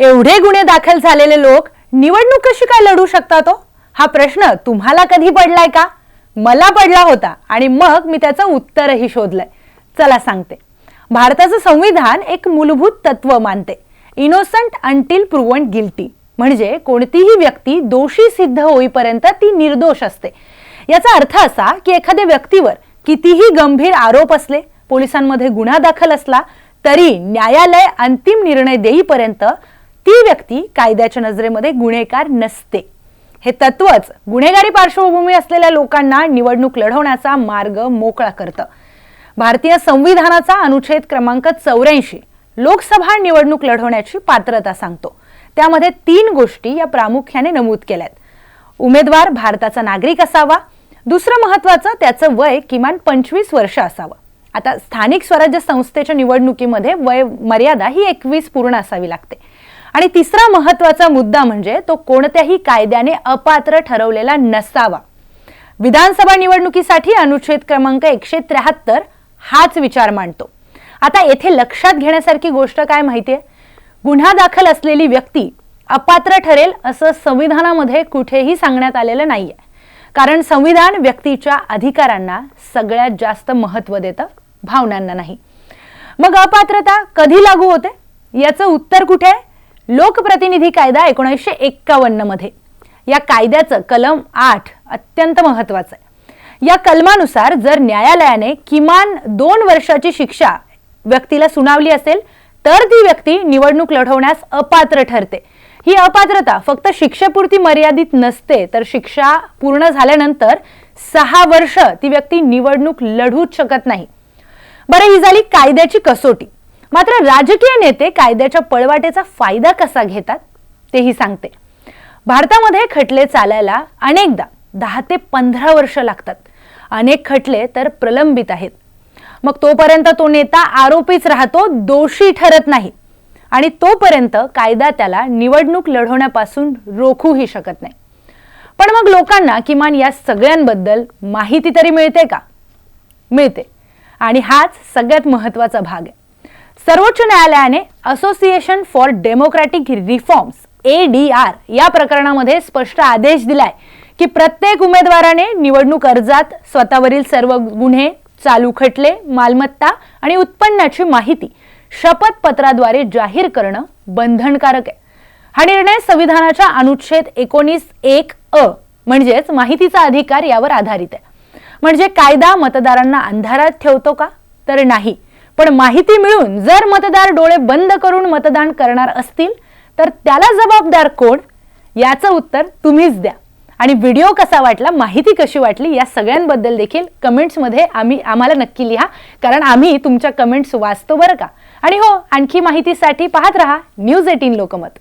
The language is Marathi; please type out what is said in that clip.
एवढे गुन्हे दाखल झालेले लोक निवडणूक कशी काय लढू शकतात? हा प्रश्न तुम्हाला कधी पडलाय का? मला पडला होता आणि मग मी त्याचं उत्तरही शोधलंय. चला सांगते. भारताचं संविधान एक मूलभूत तत्व मानते, इनोसंट अंटिल प्रूव्हन गिल्टी. म्हणजे कोणतीही व्यक्ती दोषी सिद्ध होईपर्यंत ती निर्दोष असते. याचा अर्थ असा की एखाद्या व्यक्तीवर कितीही गंभीर आरोप असले, पोलिसांमध्ये गुन्हा दाखल असला तरी न्यायालय अंतिम निर्णय देईपर्यंत ती व्यक्ती कायद्याच्या नजरेमध्ये गुन्हेगार नसते. हे तत्वच गुन्हेगारी पार्श्वभूमी असलेल्या लोकांना निवडणूक लढवण्याचा मार्ग मोकळा करतं. भारतीय संविधानाचा अनुच्छेद क्रमांक 84 लोकसभा निवडणूक लढवण्याची पात्रता सांगतो. त्यामध्ये 3 गोष्टी या प्रामुख्याने नमूद केल्यात. उमेदवार भारताचा नागरिक असावा, दुसरं महत्त्वाचं त्याचं वय किमान 25 वर्ष असावं. आता स्थानिक स्वराज्य संस्थेच्या निवडणुकीमध्ये वय मर्यादा ही 21 पूर्ण असावी लागते. आणि तिसरा महत्त्वाचा मुद्दा म्हणजे तो कोणत्याही कायद्याने अपात्र ठरवलेला नसावा. विधानसभा निवडणुकीसाठी अनुच्छेद क्रमांक 173 हाच विचार मांडतो. आता येथे लक्षात घेण्यासारखी गोष्ट काय माहितीये? गुन्हा दाखल असलेली व्यक्ती अपात्र ठरेल असं संविधानामध्ये कुठेही सांगण्यात आलेलं नाहीये. कारण संविधान व्यक्तीच्या अधिकारांना सगळ्यात जास्त महत्त्व देतं, भावनांना नाही. मग अपात्रता कधी लागू होते? याचं उत्तर कुठे आहे? लोकप्रतिनिधी कायदा 1951 मध्ये. या कायद्याचं कलम 8 अत्यंत महत्त्वाचं आहे. या कलमानुसार जर न्यायालयाने किमान 2 वर्षाची शिक्षा व्यक्तीला सुनावली असेल तर ती व्यक्ती निवडणूक लढवण्यास अपात्र ठरते. ही अपात्रता फक्त शिक्षेपुरती मर्यादित नसते, तर शिक्षा पूर्ण झाल्यानंतर 6 वर्ष ती व्यक्ती निवडणूक लढूच शकत नाही. बरं, ही झाली कायद्याची कसोटी. मात्र राजकीय नेते कायद्याच्या पळवाटेचा फायदा कसा घेतात तेही सांगते. भारतामध्ये खटले चालायला अनेकदा 10 ते 15 वर्ष लागतात. अनेक खटले तर प्रलंबित आहेत. मग तोपर्यंत तो नेता आरोपीच राहतो, दोषी ठरत नाही. आणि तोपर्यंत कायदा त्याला निवडणूक लढवण्यापासून रोखूही शकत नाही. पण मग लोकांना किमान या सगळ्यांबद्दल माहिती तरी मिळते का? मिळते. आणि हाच सगळ्यात महत्त्वाचा भाग आहे. सर्वोच्च न्यायालयाने association for democratic reforms ADR या प्रकरणामध्ये स्पष्ट आदेश दिलाय की प्रत्येक उमेदवाराने निवडणूक अर्जात स्वतःवरील सर्व गुन्हे, चालू खटले, मालमत्ता आणि उत्पन्नाची माहिती शपथपत्राद्वारे जाहीर करणं बंधनकारक आहे. हा निर्णय संविधानाच्या अनुच्छेद 19(1) म्हणजेच माहितीचा अधिकार यावर आधारित आहे. म्हणजे कायदा मतदारांना अंधारात ठेवतो का? तर नाही. पण माहिती मिळून जर मतदार डोळे बंद करून मतदान करणार असतील तर त्याला जबाबदार कोण? याचं उत्तर तुम्हीच द्या. आणि व्हिडिओ कसा वाटला, माहिती कशी वाटली, या सगळ्यांबद्दल देखील कमेंट्समध्ये आम्हाला नक्की लिहा, कारण आम्ही तुमच्या कमेंट्स वाचतो बरं का. आणि हो, आणखी माहितीसाठी पाहत रहा न्यूज 18 लोकमत.